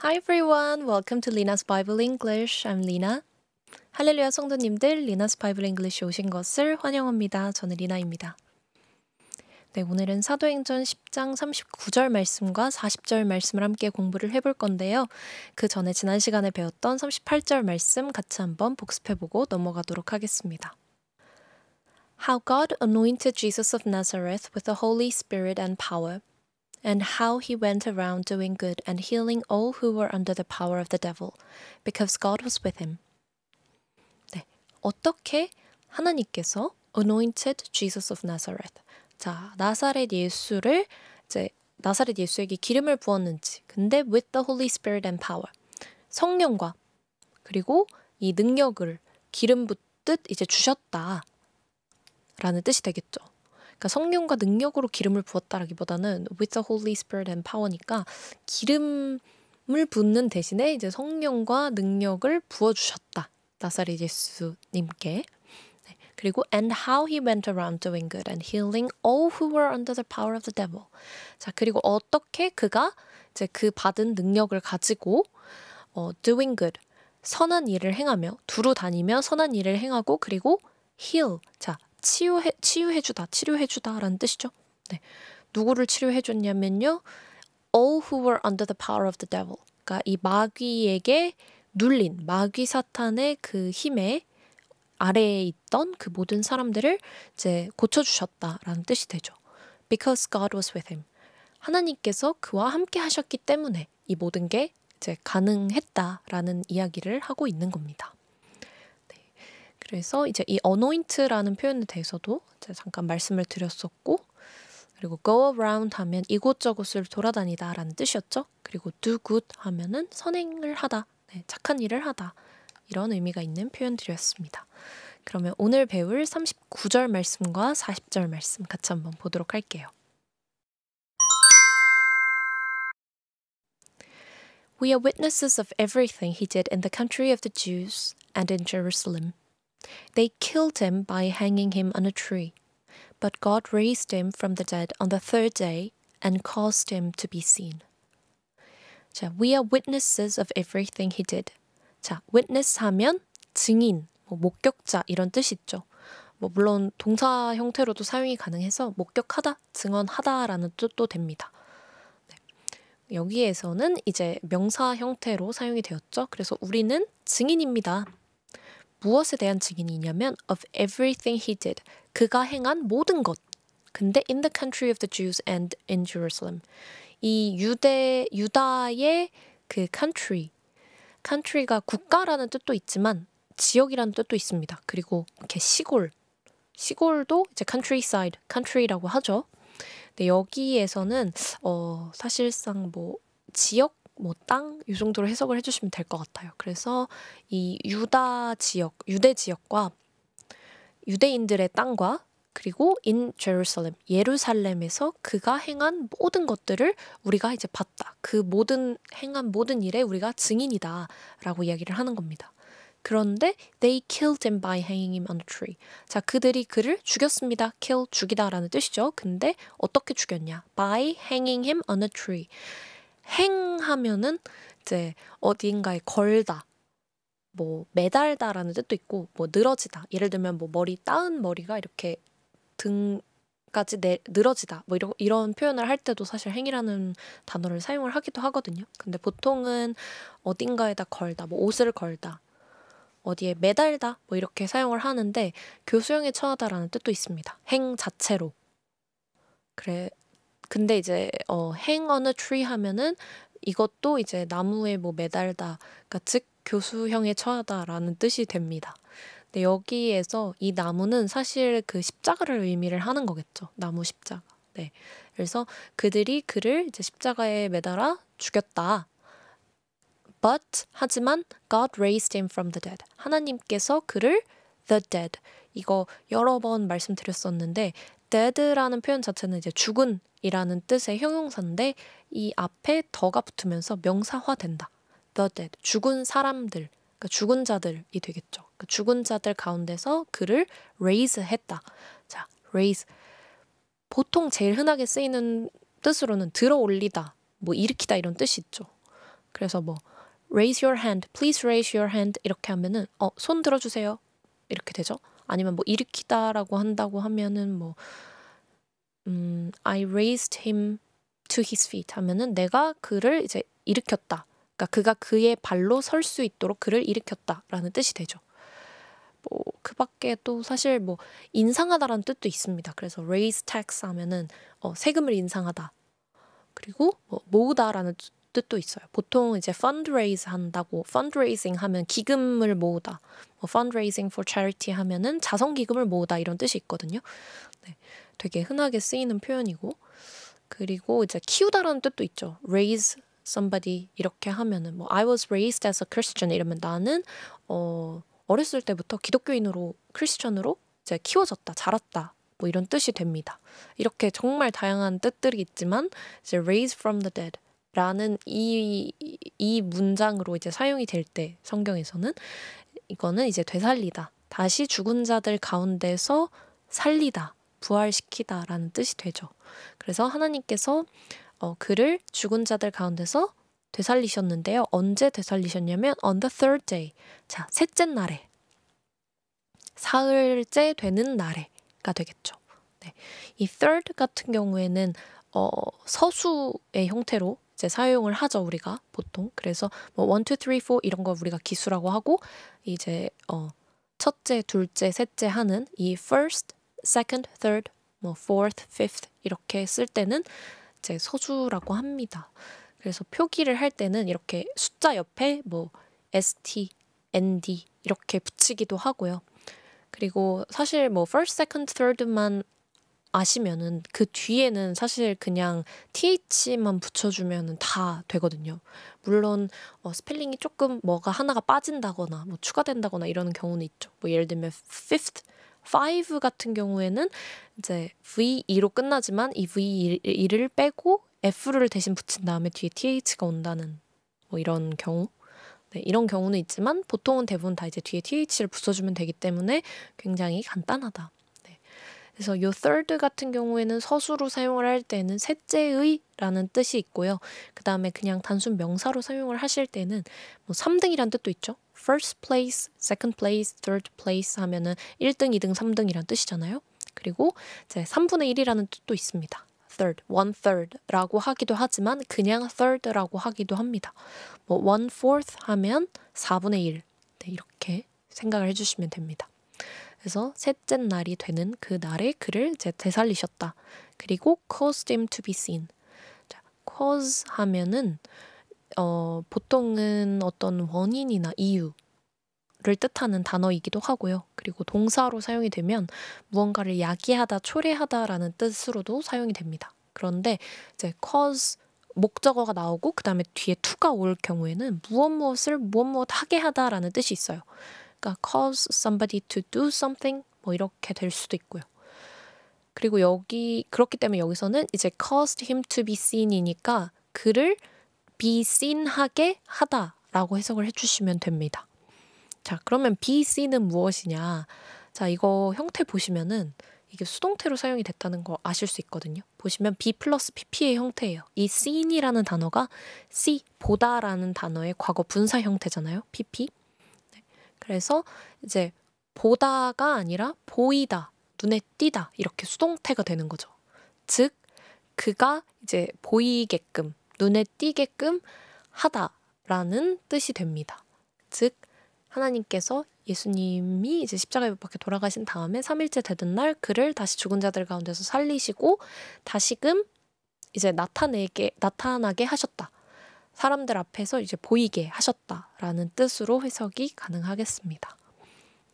Hi everyone, welcome to Lina's Bible English. I'm Lina. 할렐루야 성도님들, Lina's Bible English에 오신 것을 환영합니다. 저는 리나입니다. 네, 오늘은 사도행전 10장 39절 말씀과 40절 말씀을 함께 공부를 해볼 건데요. 그 전에 지난 시간에 배웠던 38절 말씀 같이 한번 복습해보고 넘어가도록 하겠습니다. How God anointed Jesus of Nazareth with the Holy Spirit and power, and how he went around doing good and healing all who were under the power of the devil, because God was with him. 네, 어떻게 하나님께서 anointed Jesus of Nazareth. 자, 나사렛 예수를 나사렛 예수에게 기름을 부었는지. 근데 with the Holy Spirit and power. 성령과 그리고 이 능력을 기름 붓듯 이제 주셨다. 라는 뜻이 되겠죠. 그러니까 성령과 능력으로 기름을 부었다라기보다는 with the Holy Spirit and power니까 기름을 붓는 대신에 이제 성령과 능력을 부어주셨다. 나사렛 예수님께. 네. 그리고 and how he went around doing good and healing all who were under the power of the devil. 자, 그리고 어떻게 그가 이제 그 받은 능력을 가지고 doing good, 선한 일을 행하며 두루 다니며 선한 일을 행하고 그리고 heal, 자, 치료해주다라는 뜻이죠. 네. 누구를 치료해줬냐면요. all who were under the power of the devil. 그러니까 이 마귀에게 눌린 마귀 사탄의 그 힘에 아래에 있던 그 모든 사람들을 이제 고쳐주셨다라는 뜻이 되죠. Because God was with him. 하나님께서 그와 함께 하셨기 때문에 이 모든 게 이제 가능했다라는 이야기를 하고 있는 겁니다. 그래서 이제 이 anoint라는 표현에 대해서도 이제 잠깐 말씀을 드렸었고, 그리고 go around 하면 이곳저곳을 돌아다니다라는 뜻이었죠. 그리고 do good 하면은 선행을 하다, 네, 착한 일을 하다, 이런 의미가 있는 표현들이었습니다. 그러면 오늘 배울 39절 말씀과 40절 말씀 같이 한번 보도록 할게요. We are witnesses of everything he did in the country of the Jews and in Jerusalem. They killed him by hanging him on a tree, but God raised him from the dead on the third day and caused him to be seen. 자, we are witnesses of everything he did. 자, witness 하면 증인, 목격자 이런 뜻이 있죠. 물론 동사 형태로도 사용이 가능해서 목격하다, 증언하다라는 뜻도 됩니다. 네. 여기에서는 이제 명사 형태로 사용이 되었죠. 그래서 우리는 증인입니다. 무엇에 대한 증인이냐면 of everything he did. 그가 행한 모든 것. 근데 in the country of the Jews and in Jerusalem. 이 유다의 그 country가 국가라는 뜻도 있지만 지역이라는 뜻도 있습니다. 그리고 이렇게 시골도 이제 country라고 하죠. 근데 여기에서는 사실상 지역 땅, 이 정도로 해석을 해주시면 될 것 같아요. 그래서 이 유대 지역과 유대인들의 땅과 그리고 in Jerusalem, 예루살렘에서 그가 행한 모든 것들을 우리가 이제 봤다. 그 행한 모든 일에 우리가 증인이다 라고 이야기를 하는 겁니다. 그런데 they killed him by hanging him on a tree. 자, 그들이 그를 죽였습니다. kill, 죽이다라는 뜻이죠. 근데 어떻게 죽였냐? by hanging him on a tree. 행하면은 이제 어딘가에 걸다, 매달다라는 뜻도 있고, 늘어지다. 예를 들면 따은 머리가 이렇게 등까지 늘어지다. 이런 표현을 할 때도 사실 행이라는 단어를 사용을 하기도 하거든요. 근데 보통은 어딘가에다 걸다, 옷을 걸다, 어디에 매달다, 이렇게 사용을 하는데 교수형에 처하다라는 뜻도 있습니다. 행 자체로. 근데 이제 hang on a tree 하면은 이것도 이제 나무에 매달다, 그러니까 즉 교수형에 처하다라는 뜻이 됩니다. 근데 여기에서 이 나무는 사실 그 십자가를 의미를 하는 거겠죠. 나무 십자가. 네. 그래서 그들이 그를 이제 십자가에 매달아 죽였다. 하지만 God raised him from the dead. 하나님께서 그를 the dead. 이거 여러 번 말씀드렸었는데 dead라는 표현 자체는 이제 죽은이라는 뜻의 형용사인데 이 앞에 더가 붙으면서 명사화된다. the dead, 죽은 사람들, 그러니까 죽은 자들이 되겠죠. 그러니까 죽은 자들 가운데서 그를 raise 했다. 자, raise. 보통 제일 흔하게 쓰이는 뜻으로는 들어 올리다, 일으키다 이런 뜻이 있죠. 그래서 뭐 raise your hand, please raise your hand 이렇게 하면은 손 들어주세요 이렇게 되죠. 아니면 뭐 일으키다라고 한다고 하면은 뭐 I raised him to his feet 하면은 내가 그를 이제 일으켰다. 그러니까 그가 그의 발로 설 수 있도록 그를 일으켰다라는 뜻이 되죠. 뭐 그 밖에 또 사실 뭐 인상하다라는 뜻도 있습니다. 그래서 raise tax 하면은 세금을 인상하다. 그리고 뭐 모으다라는 뜻도 있어요. 보통 이제 fundraise 한다고 fundraising 하면 기금을 모으다. 뭐 fundraising for charity 하면은 자선 기금을 모으다 이런 뜻이 있거든요. 네, 되게 흔하게 쓰이는 표현이고 그리고 이제 키우다라는 뜻도 있죠. raise somebody 이렇게 하면은 뭐 I was raised as a Christian 이러면 나는 어렸을 때부터 기독교인으로 크리스천으로 이제 키워졌다, 자랐다. 뭐 이런 뜻이 됩니다. 이렇게 정말 다양한 뜻들이 있지만 이제 raise from the dead 라는 이 문장으로 이제 사용이 될 때 성경에서는 이거는 이제 되살리다. 다시 죽은 자들 가운데서 살리다. 부활시키다라는 뜻이 되죠. 그래서 하나님께서 그를 죽은 자들 가운데서 되살리셨는데요. 언제 되살리셨냐면 on the third day. 자, 셋째 날에. 사흘째 되는 날에가 되겠죠. 네. 이 third 같은 경우에는 서수의 형태로 이제 사용을 하죠, 우리가 보통. 그래서 뭐 1, 2, 3, 4 이런 거 우리가 기수라고 하고 이제 첫째, 둘째, 셋째 하는 이 first, second, third, 뭐 fourth, fifth 이렇게 쓸 때는 이제 서수라고 합니다. 그래서 표기를 할 때는 이렇게 숫자 옆에 뭐 ST, ND 이렇게 붙이기도 하고요. 그리고 사실 뭐 first, second, third만 아시면은 그 뒤에는 사실 그냥 TH만 붙여주면은 다 되거든요. 물론 스펠링이 조금 뭐가 하나가 빠진다거나 뭐 추가된다거나 이러는 경우는 있죠. 뭐 예를 들면 fifth, five 같은 경우에는 이제 V2로 끝나지만 이 V2를 빼고 F를 대신 붙인 다음에 뒤에 TH가 온다는 뭐 이런 경우. 네, 이런 경우는 있지만 보통은 대부분 다 이제 뒤에 TH를 붙여주면 되기 때문에 굉장히 간단하다. 네. 그래서 요 third 같은 경우에는 서수로 사용을 할 때는 셋째의라는 뜻이 있고요. 그 다음에 그냥 단순 명사로 사용을 하실 때는 뭐 3등이란 뜻도 있죠. first place, second place, third place 하면은 1등, 2등, 3등이란 뜻이잖아요. 그리고 이제 3분의 1이라는 뜻도 있습니다. third, one third라고 하기도 하지만 그냥 third라고 하기도 합니다. 뭐 one fourth 하면 4분의 1. 네, 이렇게 생각을 해주시면 됩니다. 그래서 셋째 날이 되는 그 날에 그를 이제 되살리셨다. 그리고 caused him to be seen. 자, cause 하면은 보통은 어떤 원인이나 이유를 뜻하는 단어이기도 하고요. 그리고 동사로 사용이 되면 무언가를 야기하다, 초래하다라는 뜻으로도 사용이 됩니다. 그런데 이제 cause 목적어가 나오고 그 다음에 뒤에 to가 올 경우에는 무엇을 무엇 하게 하다라는 뜻이 있어요. 그러니까 cause somebody to do something 뭐 이렇게 될 수도 있고요. 그리고 그렇기 때문에 여기서는 이제 caused him to be seen이니까 그를 be seen 하게 하다라고 해석을 해주시면 됩니다. 자, 그러면 be seen은 무엇이냐? 자, 이거 형태 보시면은 이게 수동태로 사용이 됐다는 거 아실 수 있거든요. 보시면 be 플러스 pp의 형태예요. 이 seen이라는 단어가 see, 보다라는 단어의 과거 분사 형태잖아요. pp. 네. 그래서 이제 보다가 아니라 보이다, 눈에 띄다 이렇게 수동태가 되는 거죠. 즉, 그가 이제 보이게끔, 눈에 띄게끔 하다라는 뜻이 됩니다. 즉, 하나님께서 예수님이 이제 십자가에 못 박혀 돌아가신 다음에 3일째 되던 날 그를 다시 죽은 자들 가운데서 살리시고 다시금 이제 나타나게 하셨다. 사람들 앞에서 이제 보이게 하셨다라는 뜻으로 해석이 가능하겠습니다.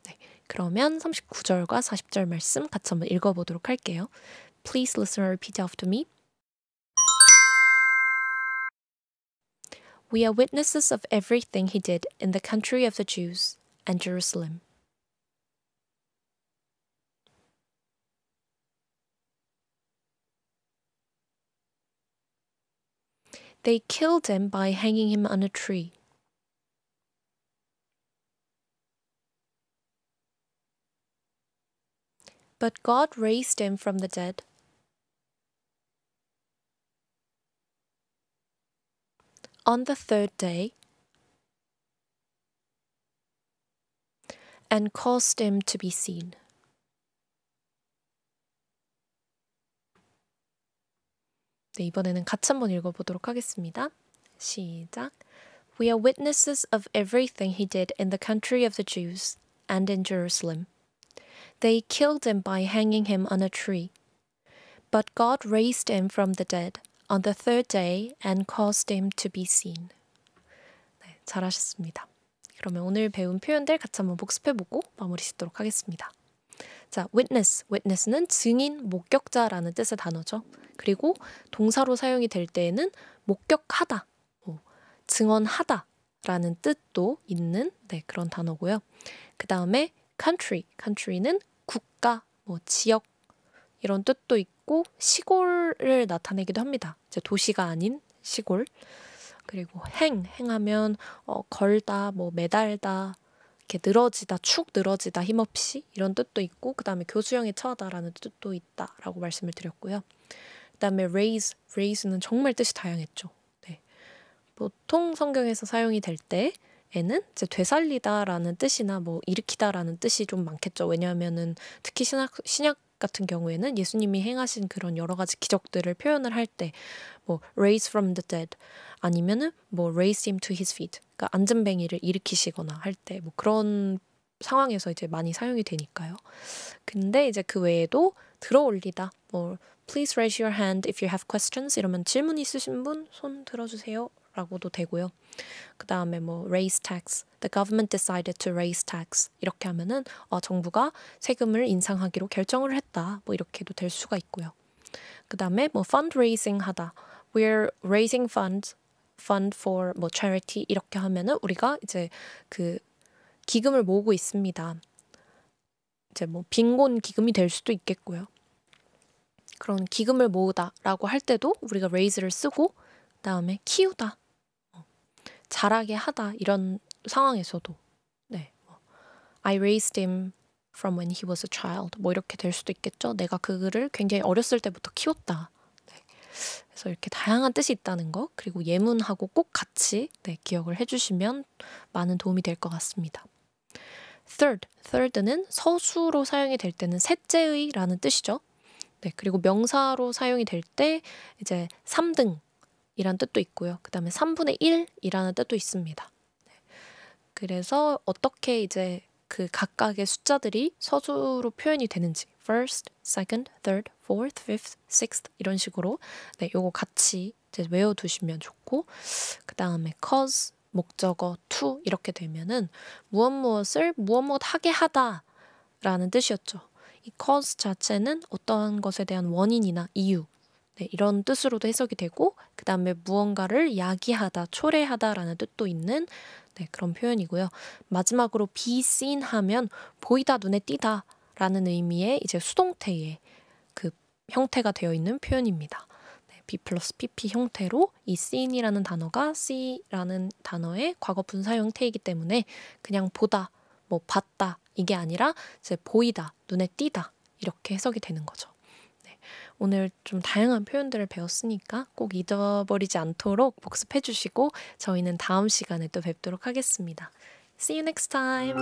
네, 그러면 39절과 40절 말씀 같이 한번 읽어보도록 할게요. Please listen and repeat after me. We are witnesses of everything he did in the country of the Jews and Jerusalem. They killed him by hanging him on a tree. But God raised him from the dead. on the third day and caused him to be seen. 네, 이번에는 같이 한번 읽어보도록 하겠습니다. 시작. We are witnesses of everything he did in the country of the Jews and in Jerusalem. They killed him by hanging him on a tree. But God raised him from the dead on the third day and caused him to be seen. 네, 잘하셨습니다. 그러면 오늘 배운 표현들 같이 한번 복습해보고 마무리 짓도록 하겠습니다. 자, witness는 증인, 목격자라는 뜻의 단어죠. 그리고 동사로 사용이 될 때에는 목격하다, 증언하다라는 뜻도 있는 그런 단어고요. 그 다음에 country는 국가, 지역 이런 뜻도 있고 시골을 나타내기도 합니다. 이제 도시가 아닌 시골. 그리고 행하면 걸다, 매달다, 이렇게 늘어지다, 축 늘어지다, 힘없이 이런 뜻도 있고 그 다음에 교수형에 처하다라는 뜻도 있다라고 말씀을 드렸고요. 그 다음에 raise는 정말 뜻이 다양했죠. 네. 보통 성경에서 사용이 될 때에는 이제 되살리다라는 뜻이나 일으키다라는 뜻이 좀 많겠죠. 왜냐하면은 특히 신약 같은 경우에는 예수님이 행하신 그런 여러 가지 기적들을 표현을 할 때 raise from the dead 아니면은 raise him to his feet, 그러니까 앉은뱅이를 일으키시거나 할 때 그런 상황에서 이제 많이 사용이 되니까요. 근데 이제 그 외에도 들어올리다, please raise your hand if you have questions 이러면 질문 있으신 분 손 들어주세요 라고도 되고요. 그 다음에 raise tax, the government decided to raise tax 이렇게 하면은 정부가 세금을 인상하기로 결정을 했다 이렇게도 될 수가 있고요. 그 다음에 fundraising 하다, we're raising fund for charity 이렇게 하면은 우리가 이제 그 기금을 모으고 있습니다. 이제 빈곤 기금이 될 수도 있겠고요. 그런 기금을 모으다라고 할 때도 우리가 raise를 쓰고 그 다음에 키우다, 자라게 하다 이런 상황에서도 I raised him from when he was a child 이렇게 될 수도 있겠죠. 내가 그를 굉장히 어렸을 때부터 키웠다. 그래서 이렇게 다양한 뜻이 있다는 거, 그리고 예문하고 꼭 같이 기억을 해주시면 많은 도움이 될 것 같습니다. third는 서수로 사용이 될 때는 셋째의라는 뜻이죠. 네, 그리고 명사로 사용이 될 때 이제 3등이란 뜻도 있고요. 그 다음에 3분의 1이라는 뜻도 있습니다. 네, 그래서 어떻게 이제 그 각각의 숫자들이 서술로 표현이 되는지 first, second, third, fourth, fifth, sixth 이런 식으로 요거 같이 이제 외워두시면 좋고, 그 다음에 cause, 목적어, to 이렇게 되면은 무엇을 무엇 하게 하다라는 뜻이었죠. 이 cause 자체는 어떠한 것에 대한 원인이나 이유 이런 뜻으로도 해석이 되고, 그 다음에 무언가를 야기하다, 초래하다라는 뜻도 있는 그런 표현이고요. 마지막으로 be seen 하면 보이다, 눈에 띄다 라는 의미의 이제 수동태의 그 형태가 되어 있는 표현입니다. be 플러스 pp 형태로 이 seen이라는 단어가 see라는 단어의 과거 분사 형태이기 때문에 그냥 보다, 봤다 이게 아니라 이제 보이다, 눈에 띄다 이렇게 해석이 되는 거죠. 오늘 좀 다양한 표현들을 배웠으니까 꼭 잊어버리지 않도록 복습해 주시고 저희는 다음 시간에 또 뵙도록 하겠습니다. See you next time!